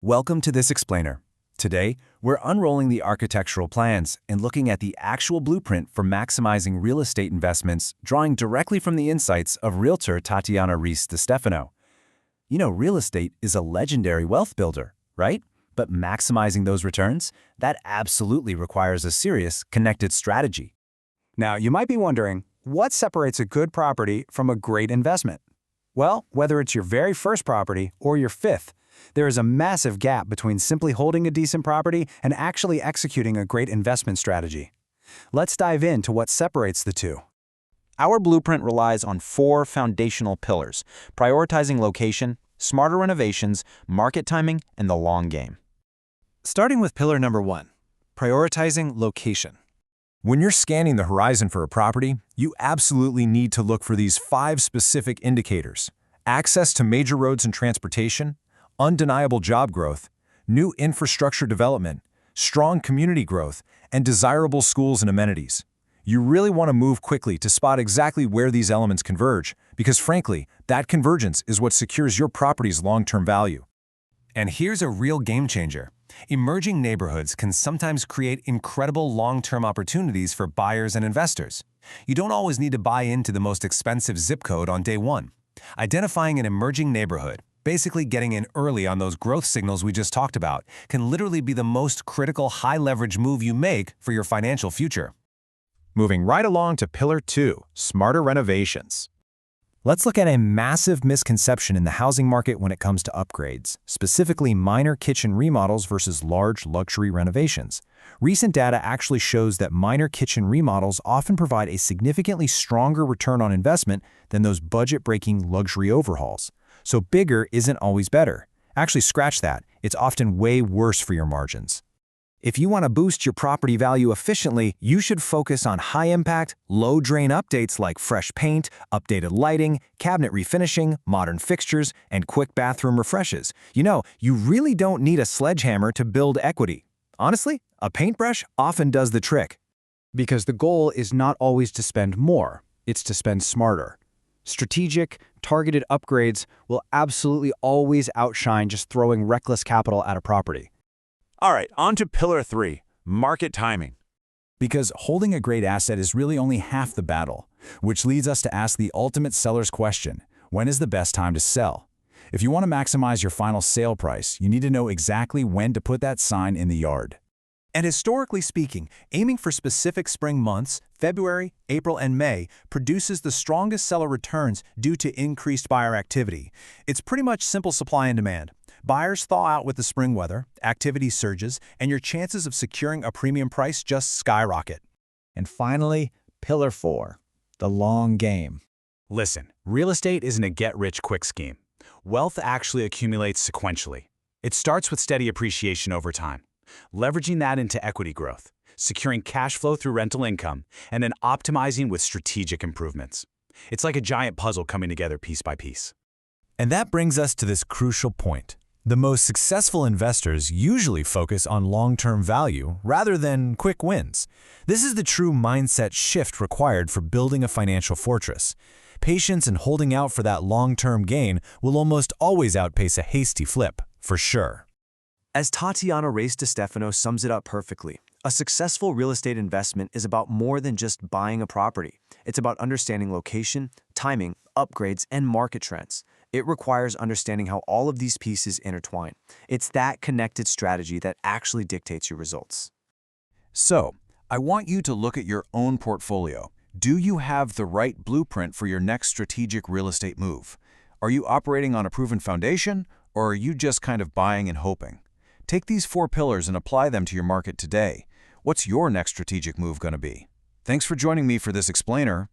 Welcome to this explainer. Today, we're unrolling the architectural plans and looking at the actual blueprint for maximizing real estate investments, drawing directly from the insights of realtor Tatiana Stefano. You know, real estate is a legendary wealth builder, right? But maximizing those returns, that absolutely requires a serious, connected strategy. Now, you might be wondering, what separates a good property from a great investment? Well, whether it's your very first property or your fifth, there is a massive gap between simply holding a decent property and actually executing a great investment strategy. Let's dive into what separates the two. Our blueprint relies on 4 foundational pillars: prioritizing location, smarter renovations, market timing, and the long game. Starting with pillar number 1, prioritizing location. When you're scanning the horizon for a property, you absolutely need to look for these 5 specific indicators: access to major roads and transportation, undeniable job growth, new infrastructure development, strong community growth, and desirable schools and amenities. You really want to move quickly to spot exactly where these elements converge, because frankly, that convergence is what secures your property's long-term value. And here's a real game changer. Emerging neighborhoods can sometimes create incredible long-term opportunities for buyers and investors. You don't always need to buy into the most expensive zip code on day one. Identifying an emerging neighborhood, basically getting in early on those growth signals we just talked about, can literally be the most critical high-leverage move you make for your financial future. Moving right along to Pillar 2, smarter renovations. Let's look at a massive misconception in the housing market when it comes to upgrades, specifically minor kitchen remodels versus large luxury renovations. Recent data actually shows that minor kitchen remodels often provide a significantly stronger return on investment than those budget-breaking luxury overhauls. So bigger isn't always better. Actually, scratch that. It's often way worse for your margins. If you want to boost your property value efficiently, you should focus on high-impact, low-drain updates like fresh paint, updated lighting, cabinet refinishing, modern fixtures, and quick bathroom refreshes. You know, you really don't need a sledgehammer to build equity. Honestly, a paintbrush often does the trick. Because the goal is not always to spend more, it's to spend smarter. Strategic, targeted upgrades will absolutely always outshine just throwing reckless capital at a property. All right, on to Pillar 3, market timing. Because holding a great asset is really only half the battle, which leads us to ask the ultimate seller's question: when is the best time to sell? If you want to maximize your final sale price, you need to know exactly when to put that sign in the yard. And historically speaking, aiming for specific spring months, February, April, and May, produces the strongest seller returns due to increased buyer activity. It's pretty much simple supply and demand. Buyers thaw out with the spring weather, activity surges, and your chances of securing a premium price just skyrocket. And finally, Pillar 4, the long game. Listen, real estate isn't a get-rich-quick scheme. Wealth actually accumulates sequentially. It starts with steady appreciation over time, leveraging that into equity growth, securing cash flow through rental income, and then optimizing with strategic improvements. It's like a giant puzzle coming together piece by piece. And that brings us to this crucial point. The most successful investors usually focus on long-term value rather than quick wins. This is the true mindset shift required for building a financial fortress. Patience and holding out for that long-term gain will almost always outpace a hasty flip, for sure. As Tatiana Stefano sums it up perfectly, a successful real estate investment is about more than just buying a property. It's about understanding location, timing, upgrades, and market trends. It requires understanding how all of these pieces intertwine. It's that connected strategy that actually dictates your results. So, I want you to look at your own portfolio. Do you have the right blueprint for your next strategic real estate move? Are you operating on a proven foundation, or are you just kind of buying and hoping? Take these 4 pillars and apply them to your market today. What's your next strategic move going to be? Thanks for joining me for this explainer.